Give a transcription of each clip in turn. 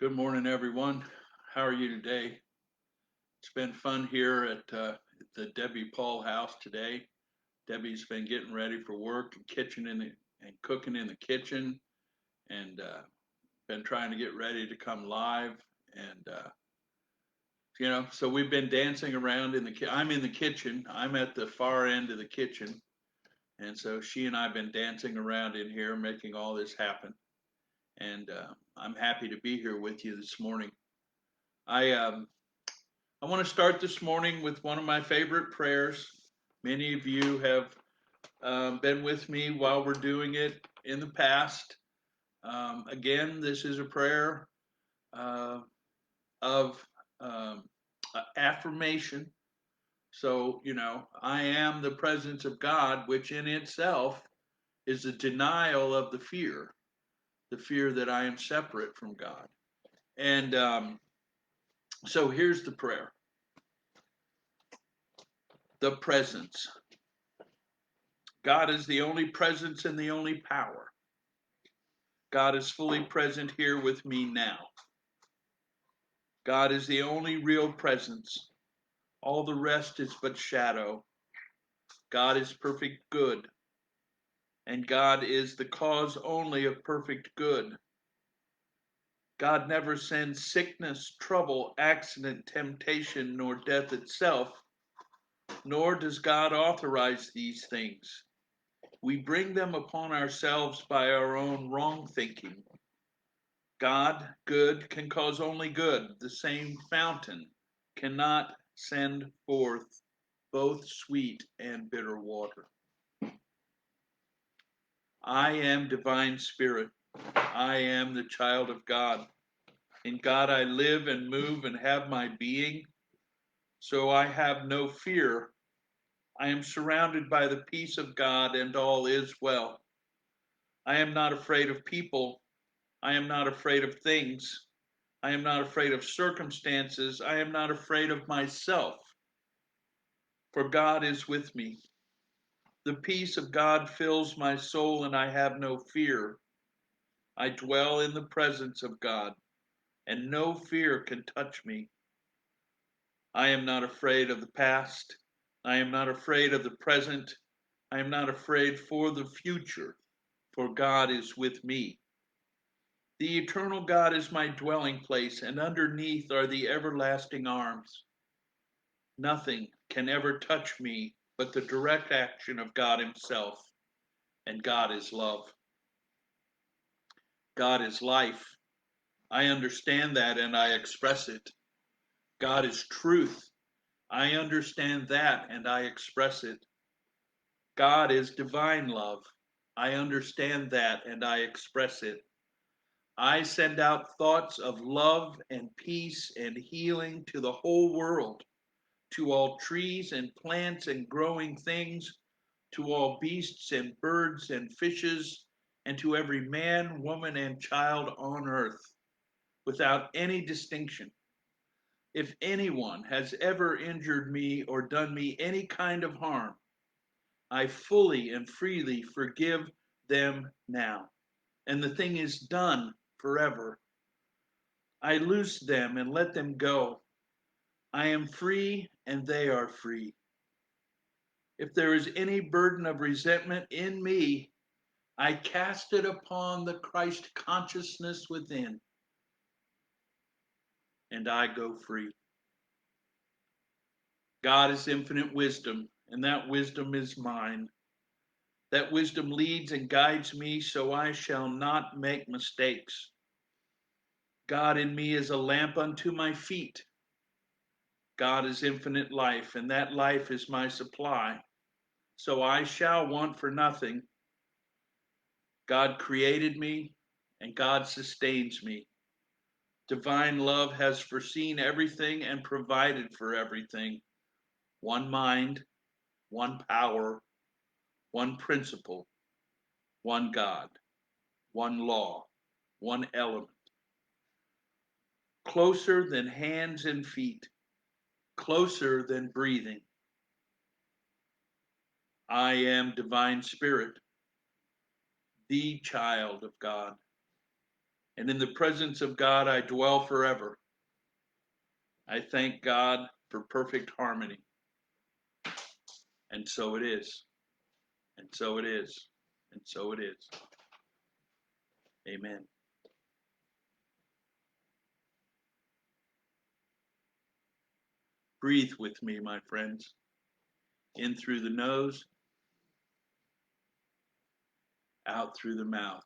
Good morning, everyone. How are you today? It's been fun here at the Debbie Paul house today. Debbie's been getting ready for work and and cooking in the kitchen, and been trying to get ready to come live. And so we've been dancing around in the. I'm in the kitchen. I'm at the far end of the kitchen, and so she and I've been dancing around in here, making all this happen. And I'm happy to be here with you this morning. I I want to start this morning with one of my favorite prayers. Many of you have been with me while we're doing it in the past. Again, this is a prayer uh, of affirmation. So, I am the presence of God, which in itself is a denial of the fear that I am separate from God. And so here's the prayer: the presence. God is the only presence and the only power. God is fully present here with me now. God is the only real presence. All the rest is but shadow. God is perfect good, and God is the cause only of perfect good. God never sends sickness, trouble, accident, temptation, nor death itself, nor does God authorize these things. We bring them upon ourselves by our own wrong thinking. God, good, can cause only good. The same fountain cannot send forth both sweet and bitter water. I am divine spirit. I am the child of God. In God I live and move and have my being, so I have no fear. I am surrounded by the peace of God, and all is well. I am not afraid of people. I am not afraid of things. I am not afraid of circumstances. I am not afraid of myself, for God is with me. The peace of God fills my soul, and I have no fear. I dwell in the presence of God, and no fear can touch me. I am not afraid of the past. I am not afraid of the present. I am not afraid for the future, for God is with me. The eternal God is my dwelling place, and underneath are the everlasting arms. Nothing can ever touch me but the direct action of God Himself, and God is love. God is life. I understand that and I express it. God is truth. I understand that and I express it. God is divine love. I understand that and I express it. I send out thoughts of love and peace and healing to the whole world, to all trees and plants and growing things, to all beasts and birds and fishes, and to every man, woman, and child on earth, without any distinction. If anyone has ever injured me or done me any kind of harm, I fully and freely forgive them now. And the thing is done forever. I loose them and let them go. I am free and they are free. If there is any burden of resentment in me, I cast it upon the Christ consciousness within, and I go free. God is infinite wisdom, and that wisdom is mine. That wisdom leads and guides me so I shall not make mistakes. God in me is a lamp unto my feet. God is infinite life, and that life is my supply. So I shall want for nothing. God created me, and God sustains me. Divine love has foreseen everything and provided for everything. One mind, one power, one principle, one God, one law, one element. Closer than hands and feet, closer than breathing. I am divine spirit, the child of God. And in the presence of God, I dwell forever. I thank God for perfect harmony. And so it is. And so it is. And so it is. Amen. Breathe with me, my friends. In through the nose, out through the mouth.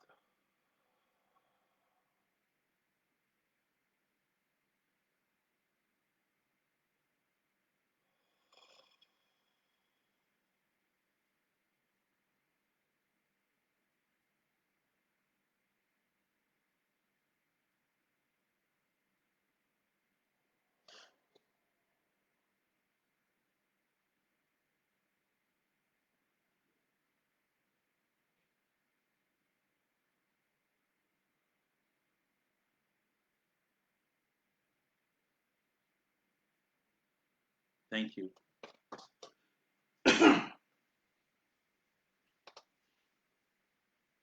Thank you.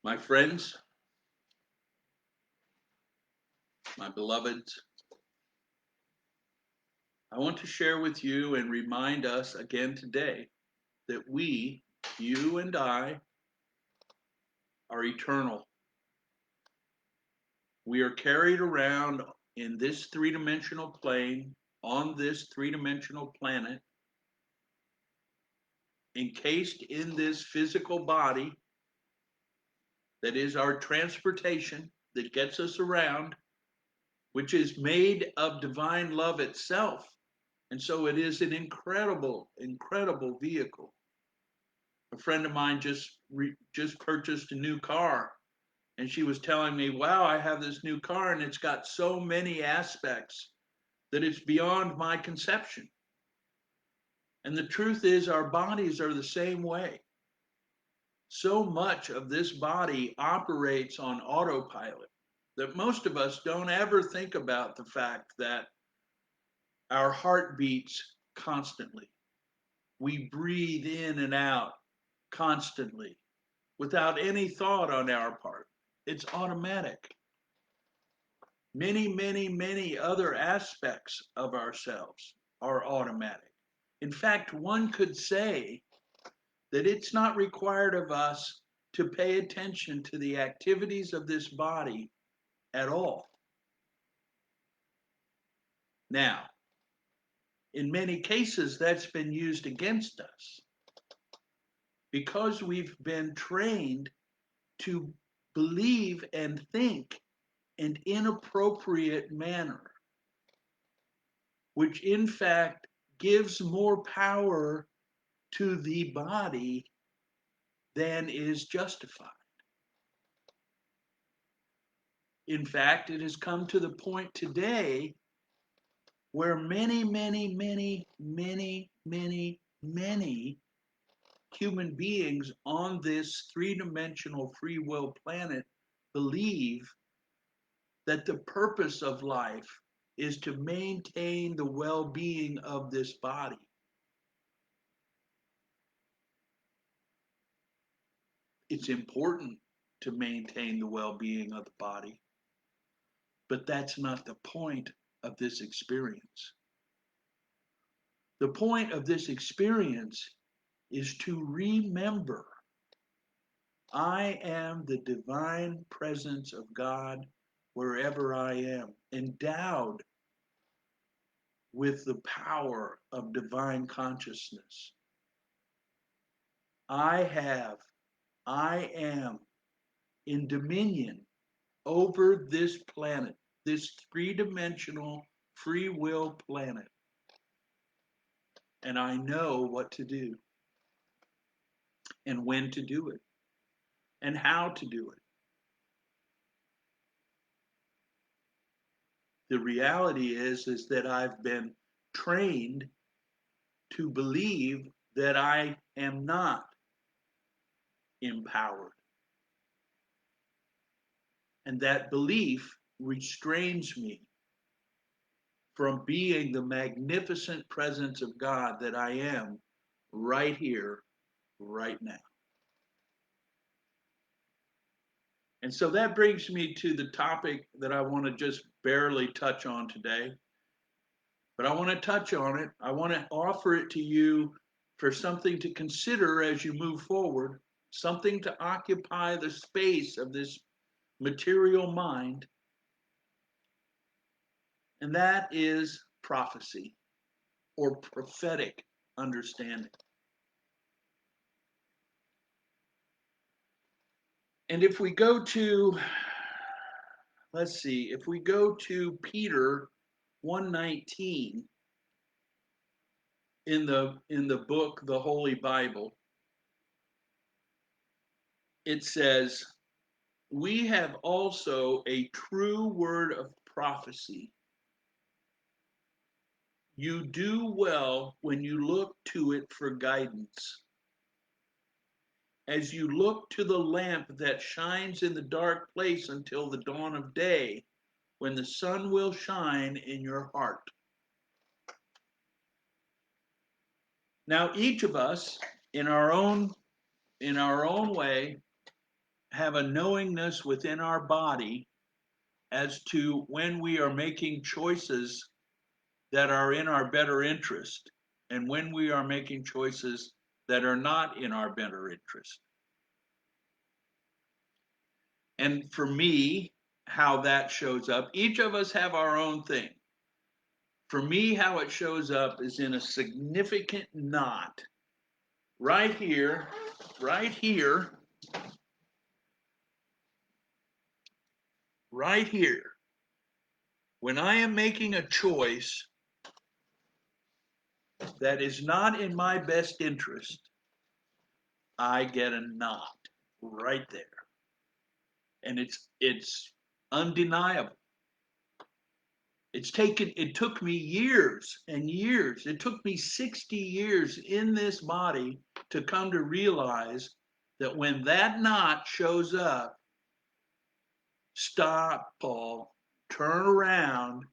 My friends, my beloveds, I want to share with you and remind us again today that we, you and I, are eternal. We are carried around in this three-dimensional plane, on this three-dimensional planet, encased in this physical body that is our transportation that gets us around, which is made of divine love itself. And so it is an incredible, incredible vehicle. A friend of mine just purchased a new car, and she was telling me, wow, I have this new car and it's got so many aspects that it's beyond my conception. And the truth is, our bodies are the same way. So much of this body operates on autopilot that most of us don't ever think about the fact that our heart beats constantly. We breathe in and out constantly without any thought on our part. It's automatic. Many, many, many other aspects of ourselves are automatic. In fact, one could say that it's not required of us to pay attention to the activities of this body at all. Now, in many cases, that's been used against us because we've been trained to believe and think in inappropriate manner, which in fact gives more power to the body than is justified. In fact, it has come to the point today where many, many, many, many, many, many human beings on this three-dimensional free will planet believe that the purpose of life is to maintain the well-being of this body. It's important to maintain the well-being of the body, but that's not the point of this experience. The point of this experience is to remember I am the divine presence of God wherever I am, endowed with the power of divine consciousness. I am in dominion over this planet, this three-dimensional free will planet. And I know what to do and when to do it and how to do it. The reality is that I've been trained to believe that I am not empowered. And that belief restrains me from being the magnificent presence of God that I am right here, right now. And so that brings me to the topic that I want to just barely touch on today. But I want to touch on it. I want to offer it to you for something to consider as you move forward, something to occupy the space of this material mind, and that is prophecy or prophetic understanding. And if we go to, let's see, if we go to Peter 1:19 in the book, the Holy Bible, it says, "We have also a true word of prophecy. You do well when you look to it for guidance. As you look to the lamp that shines in the dark place until the dawn of day, when the sun will shine in your heart." Now, each of us, in our own way, have a knowingness within our body as to when we are making choices that are in our better interest and when we are making choices that are not in our better interest. And for me, how that shows up, each of us have our own thing. For me, how it shows up is in a significant knot right here, right here, right here. When I am making a choice that is not in my best interest, I get a knot right there. And it's undeniable. It took me years and years. It took me 60 years in this body to come to realize that when that knot shows up, stop, Paul, turn around,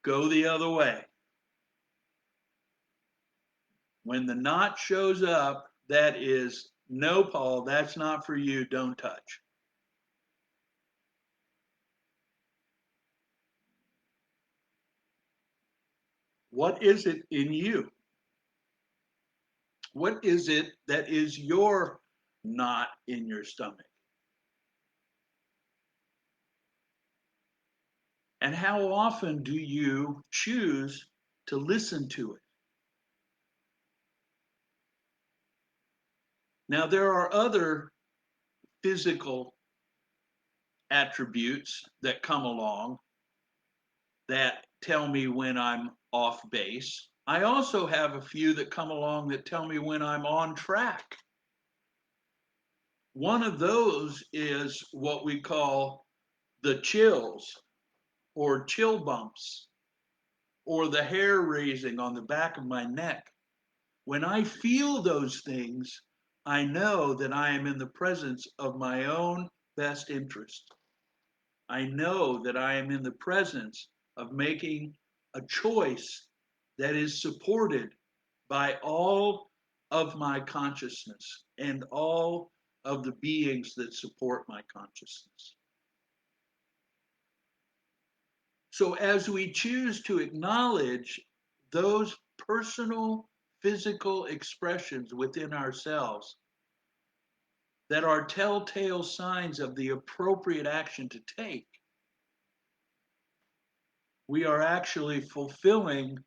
go the other way. When the knot shows up, that is, no, Paul, that's not for you, don't touch. What is it in you? What is it that is your knot in your stomach? And how often do you choose to listen to it? Now, there are other physical attributes that come along that tell me when I'm off base. I also have a few that come along that tell me when I'm on track. One of those is what we call the chills or chill bumps or the hair raising on the back of my neck. When I feel those things, I know that I am in the presence of my own best interest. I know that I am in the presence of making a choice that is supported by all of my consciousness and all of the beings that support my consciousness. So as we choose to acknowledge those personal physical expressions within ourselves that are telltale signs of the appropriate action to take, we are actually fulfilling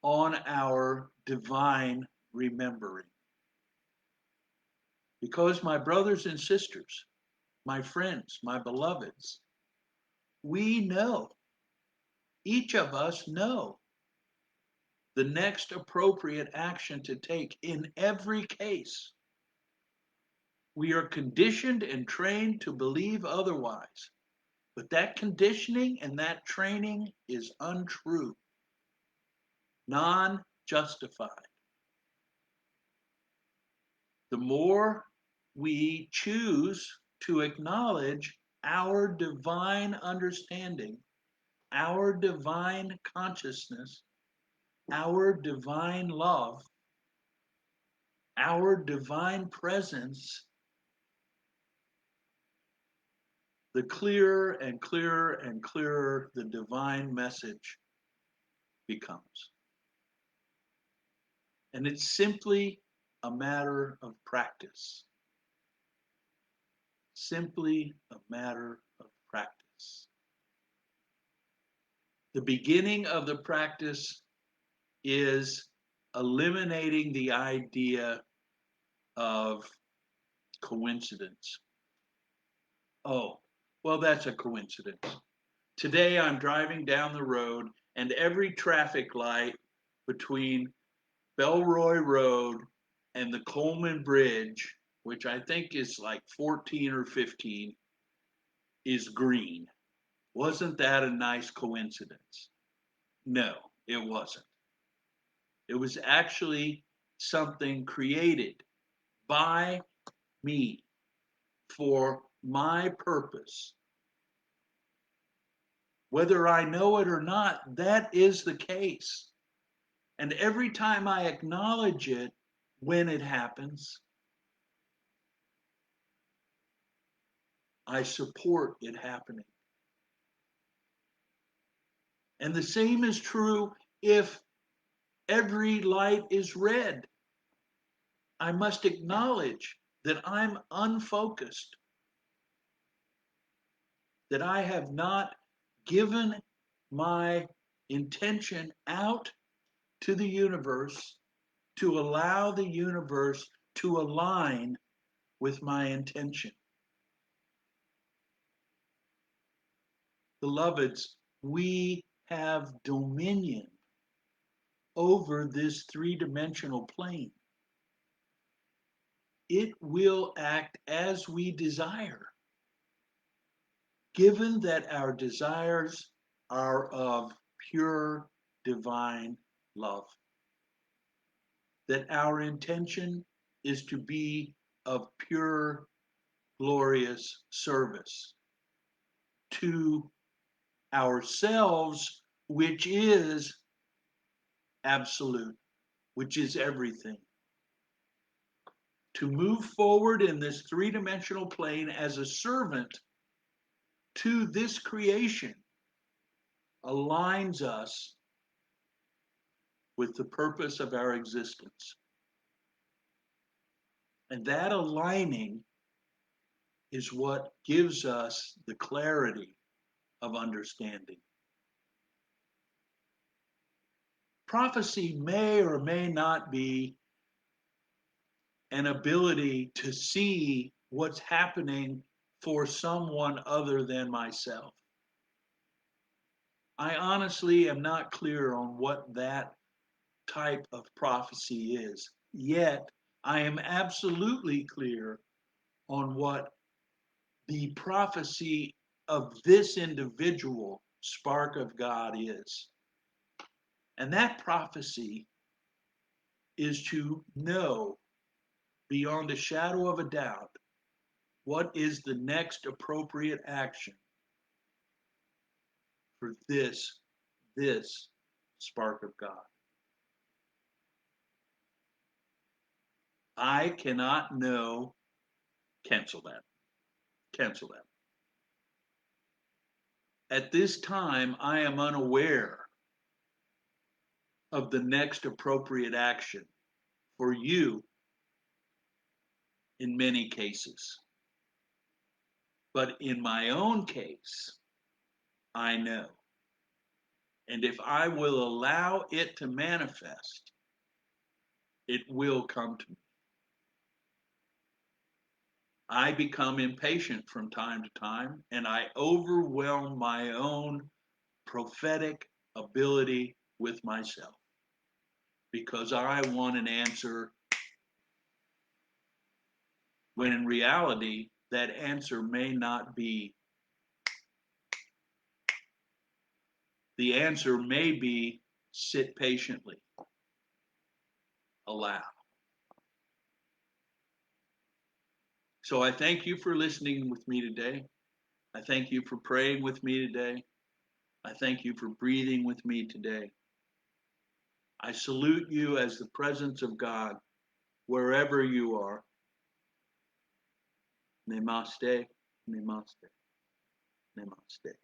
on our divine remembering. Because my brothers and sisters, my friends, my beloveds, we know, each of us know the next appropriate action to take in every case. We are conditioned and trained to believe otherwise, but that conditioning and that training is untrue, non-justified. The more we choose to acknowledge our divine understanding, our divine consciousness, our divine love, our divine presence, the clearer and clearer and clearer the divine message becomes. And it's simply a matter of practice. Simply a matter of practice. The beginning of the practice is eliminating the idea of coincidence. Oh, well, that's a coincidence. Today I'm driving down the road and every traffic light between Belroy Road and the Coleman Bridge, which I think is like 14 or 15, is green. Wasn't that a nice coincidence? No, it wasn't. It was actually something created by me for my purpose. Whether I know it or not, that is the case. And every time I acknowledge it when it happens, I support it happening. And the same is true if every light is red. I must acknowledge that I'm unfocused, that I have not given my intention out to the universe to allow the universe to align with my intention. Beloveds, we have dominion over this three-dimensional plane. It will act as we desire, given that our desires are of pure divine love, that our intention is to be of pure, glorious service to ourselves, which is absolute, which is everything. To move forward in this three-dimensional plane as a servant to this creation aligns us with the purpose of our existence. And that aligning is what gives us the clarity of understanding. Prophecy may or may not be an ability to see what's happening for someone other than myself. I honestly am not clear on what that type of prophecy is. Yet, I am absolutely clear on what the prophecy of this individual spark of God is. And that prophecy is to know beyond a shadow of a doubt what is the next appropriate action for this spark of God. I cannot know, cancel that, cancel that. At this time, I am unaware of the next appropriate action for you in many cases. But in my own case, I know. And if I will allow it to manifest, it will come to me. I become impatient from time to time, and I overwhelm my own prophetic ability with myself because I want an answer when in reality, that answer may not be. The answer may be sit patiently, allow. So I thank you for listening with me today. I thank you for praying with me today. I thank you for breathing with me today. I salute you as the presence of God wherever you are. Namaste, namaste. Namaste.